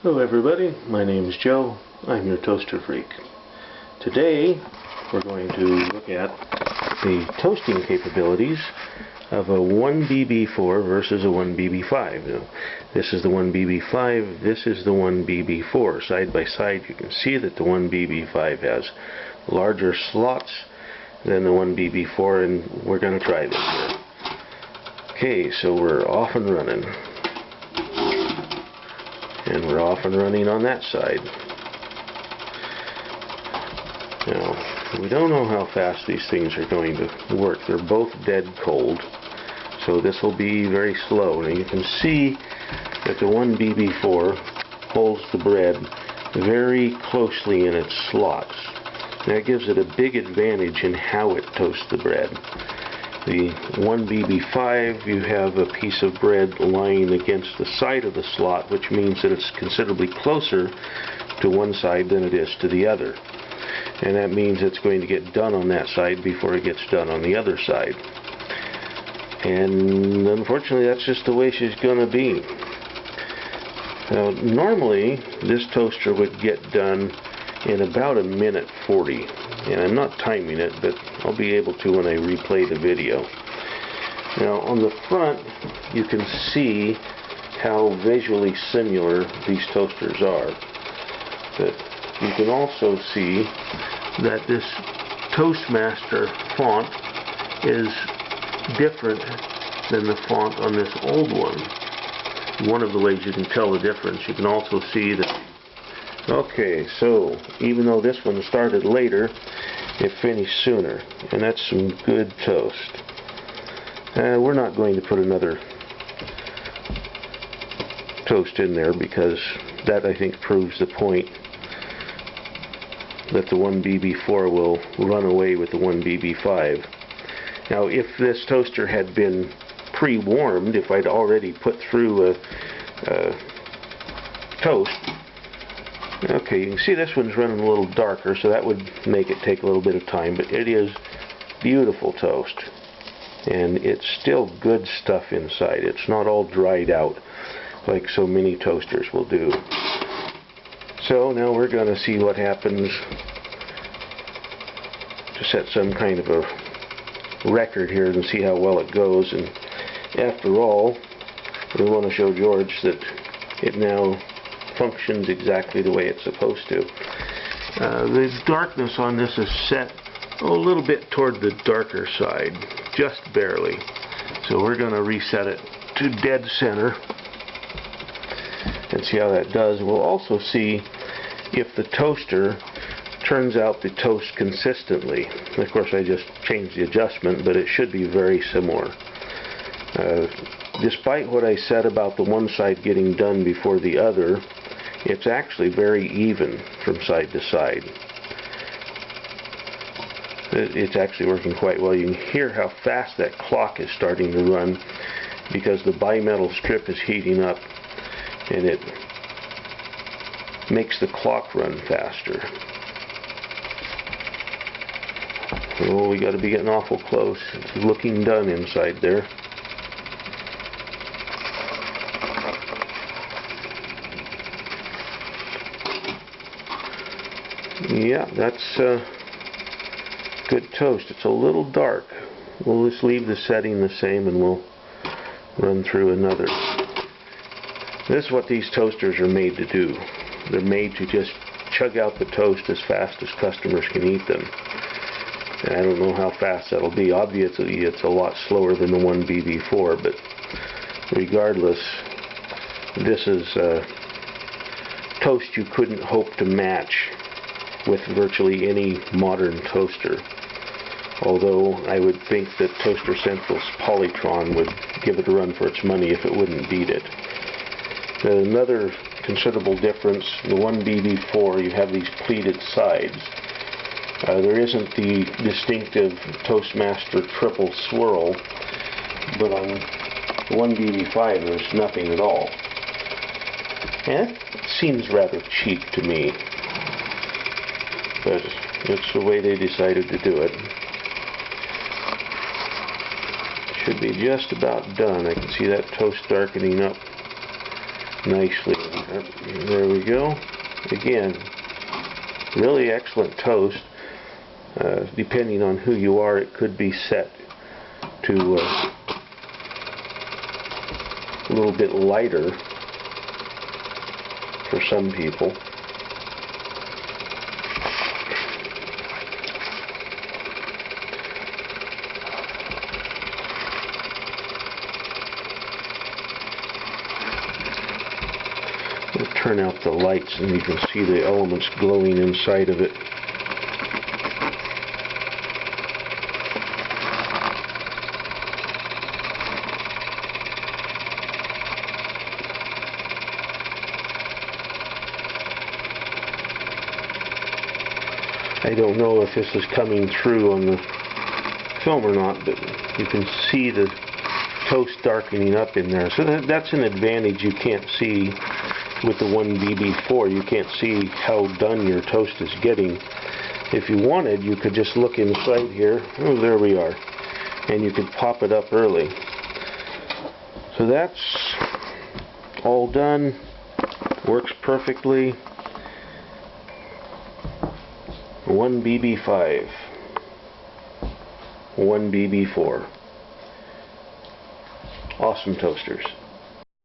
Hello everybody, my name is Joe. I'm your ToasterPhreak. Today we're going to look at the toasting capabilities of a 1BB4 versus a 1BB5. Now, this is the 1BB5, this is the 1BB4. Side by side you can see that the 1BB5 has larger slots than the 1BB4, and we're going to try this here. Okay, so we're off and running. And we're off and running on that side. Now, we don't know how fast these things are going to work. They're both dead cold, so this will be very slow. Now you can see that the 1BB4 holds the bread very closely in its slots. That gives it a big advantage in how it toasts the bread. The 1BB5, you have a piece of bread lying against the side of the slot, which means that it's considerably closer to one side than it is to the other. And that means it's going to get done on that side before it gets done on the other side. And unfortunately, that's just the way she's going to be. Now, normally, this toaster would get done in about 1:40. And I'm not timing it, but I'll be able to when I replay the video. Now on the front you can see how visually similar these toasters are. But you can also see that this Toastmaster font is different than the font on this old one. One of the ways you can tell the difference, you can also see that. Okay, so even though this one started later, it finished sooner, and that's some good toast. We're not going to put another toast in there because that, I think, proves the point that the 1BB4 will run away with the 1BB5. Now, if this toaster had been pre-warmed, if I'd already put through a toast. Okay, you can see this one's running a little darker, so that would make it take a little bit of time, but it is beautiful toast. And it's still good stuff inside. It's not all dried out like so many toasters will do. So now we're going to see what happens to set some kind of a record here and see how well it goes. And after all, we want to show George that it now functions exactly the way it's supposed to. The darkness on this is set a little bit toward the darker side, just barely. So we're going to reset it to dead center and see how that does. We'll also see if the toaster turns out to toast consistently. Of course, I just changed the adjustment, but it should be very similar. Despite what I said about the one side getting done before the other, it's actually very even from side to side. It's actually working quite well. You can hear how fast that clock is starting to run because the bimetal strip is heating up and it makes the clock run faster. Oh, we got to be getting awful close. It's looking done inside there. Yeah, that's good toast. It's a little dark. We'll just leave the setting the same and we'll run through another. This is what these toasters are made to do. They're made to just chug out the toast as fast as customers can eat them. And I don't know how fast that'll be. Obviously it's a lot slower than the 1BB4, but regardless, this is toast you couldn't hope to match with virtually any modern toaster. Although I would think that Toaster Central's Polytron would give it a run for its money if it wouldn't beat it. Another considerable difference, the 1BB4, you have these pleated sides. There isn't the distinctive Toastmaster triple swirl, but on the 1BB5 there's nothing at all. And it seems rather cheap to me. But it's the way they decided to do it. Should be just about done. I can see that toast darkening up nicely. There we go. Again, really excellent toast. Depending on who you are, it could be set to a little bit lighter for some people. We'll turn out the lights and you can see the elements glowing inside of it. I don't know if this is coming through on the film or not, but you can see the toast darkening up in there. So that's an advantage you can't see with the 1BB4. You can't see how done your toast is getting. If you wanted, you could just look inside here. Oh, there we are. And you could pop it up early. So that's all done. Works perfectly. 1BB5, 1BB4. Awesome toasters.